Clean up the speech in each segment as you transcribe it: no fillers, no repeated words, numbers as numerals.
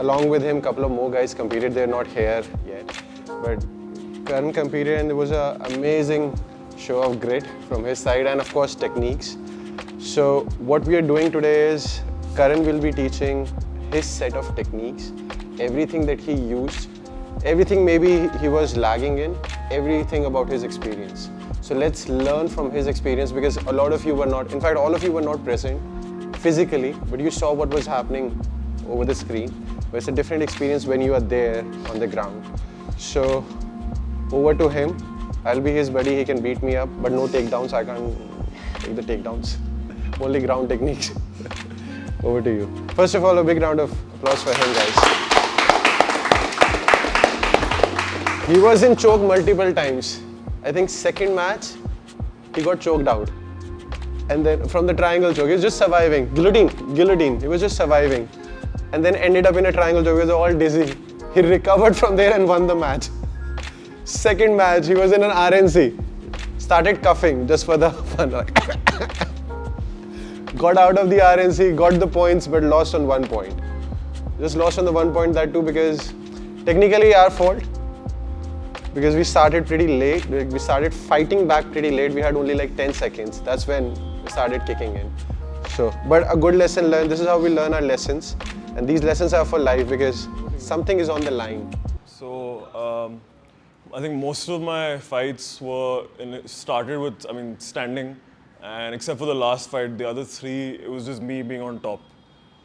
along with him, a couple of more guys competed. They're not here yet. But Karan competed and it was an amazing show of grit from his side and of course techniques. So what we are doing today is Karan will be teaching his set of techniques, everything that he used, everything maybe he was lagging in, everything about his experience. So let's learn from his experience because a lot of you were not, in fact all of you were not present physically, but you saw what was happening over the screen. But it's a different experience when you are there on the ground. So over to him. I'll be his buddy, he can beat me up, but no takedowns, I can't take the takedowns. Only ground techniques. Over to you. First of all, a big round of applause for him, guys. He was in choke multiple times. I think second match, he got choked out. And then from the triangle choke, he was just surviving. Guillotine, he was just surviving. And then ended up in a triangle choke, he was all dizzy. He recovered from there and won the match. Second match, he was in an RNC. Started coughing just for the fun. Got out of the RNC, got the points, but lost on 1 point. Just lost on the 1 point, that too because technically our fault. Because we started pretty late. We started fighting back pretty late. We had only like 10 seconds. That's when we started kicking in. So, but a good lesson learned. This is how we learn our lessons. And these lessons are for life because something is on the line. So, I think most of my fights started with, standing. And except for the last fight, the other three, it was just me being on top.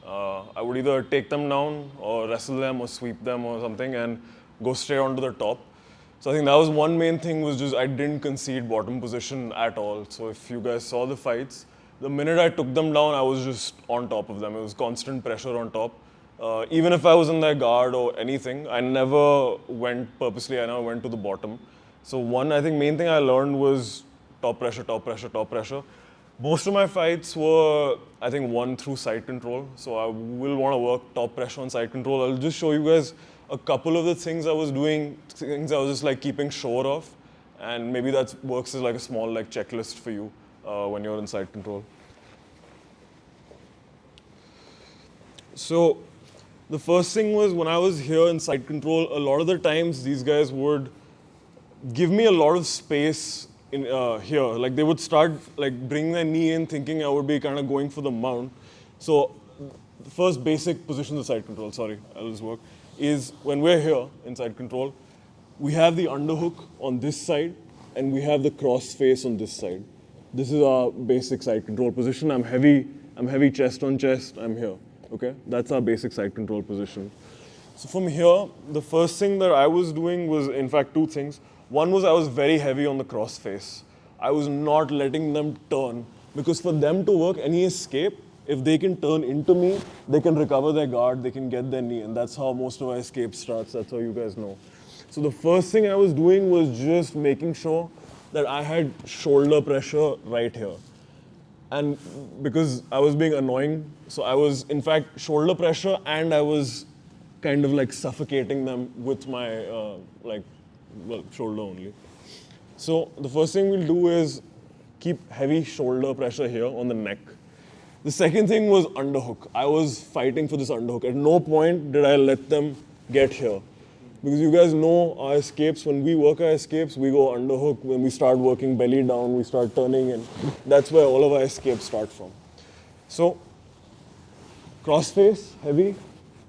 I would either take them down or wrestle them or sweep them or something and go straight onto the top. So I think that was one main thing was just I didn't concede bottom position at all. So if you guys saw the fights, the minute I took them down, I was just on top of them. It was constant pressure on top. Even if I was in their guard or anything, I never went purposely, I never went to the bottom. So one, I think, main thing I learned was top pressure, top pressure, top pressure. Most of my fights were, I think, won through side control. So I will want to work top pressure on side control. I'll just show you guys a couple of the things I was doing, things I was just like keeping sure of. And maybe that works as like a small like checklist for you when you're in side control. So the first thing was when I was here in side control, a lot of the times these guys would give me a lot of space in here. Like they would start like bring their knee in thinking I would be kind of going for the mount. So the first basic position of side control, sorry, I'll just work, is when we're here in side control, we have the underhook on this side and we have the cross face on this side. This is our basic side control position. I'm heavy chest on chest, I'm here. Okay, that's our basic side control position. So from here, the first thing that I was doing was, in fact, two things. One was I was very heavy on the cross face. I was not letting them turn because for them to work any escape, if they can turn into me, they can recover their guard, they can get their knee, and that's how most of our escape starts. That's how you guys know. So the first thing I was doing was just making sure that I had shoulder pressure right here. And because I was being annoying, so I was, in fact, shoulder pressure and I was kind of like suffocating them with my, shoulder only. So the first thing we'll do is keep heavy shoulder pressure here on the neck. The second thing was underhook. I was fighting for this underhook. At no point did I let them get here. Because you guys know our escapes, when we work our escapes, we go underhook. When we start working belly down, we start turning, and that's where all of our escapes start from. So, cross face, heavy,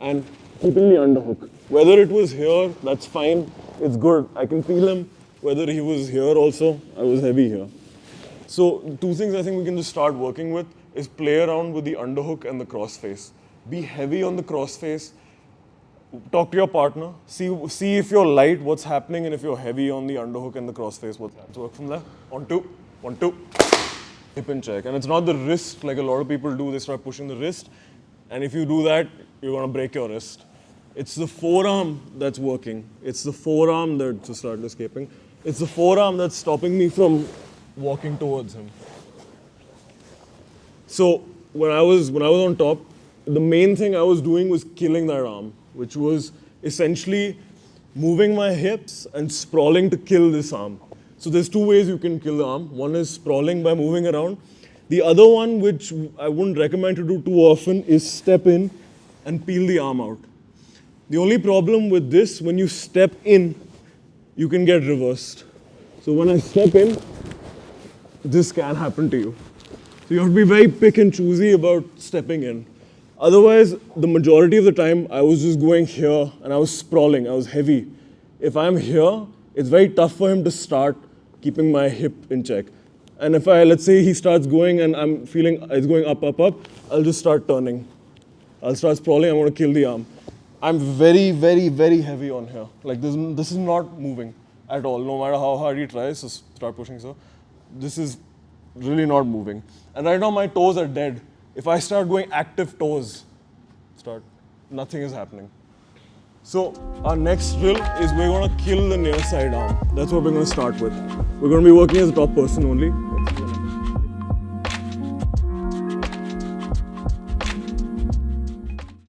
and keeping the underhook. Whether it was here, that's fine, it's good. I can feel him. Whether he was here also, I was heavy here. So, two things I think we can just start working with is play around with the underhook and the cross face. Be heavy on the cross face. Talk to your partner, see if you're light, what's happening, and if you're heavy on the underhook and the crossface, what's happening. So work from there. 1, 2, 1, 2. Hip and check. And it's not the wrist like a lot of people do, they start pushing the wrist. And if you do that, you're gonna break your wrist. It's the forearm that's working. It's the forearm that just started escaping. It's the forearm that's stopping me from walking towards him. So when I was on top, the main thing I was doing was killing that arm, which was essentially moving my hips and sprawling to kill this arm. So there's two ways you can kill the arm. One is sprawling by moving around. The other one, which I wouldn't recommend to do too often, is step in and peel the arm out. The only problem with this, when you step in, you can get reversed. So when I step in, this can happen to you. So you have to be very pick and choosy about stepping in. Otherwise, the majority of the time, I was just going here and I was sprawling, I was heavy. If I'm here, it's very tough for him to start keeping my hip in check. And if let's say he starts going and I'm feeling it's going up, up, up, I'll just start turning. I'll start sprawling, I'm going to kill the arm. I'm very, very, very heavy on here. Like this is not moving at all. No matter how hard he tries, so start pushing, so. This is really not moving. And right now my toes are dead. If I start going active toes, nothing is happening. So our next drill is we're going to kill the near side arm. That's what we're going to start with. We're going to be working as a top person only.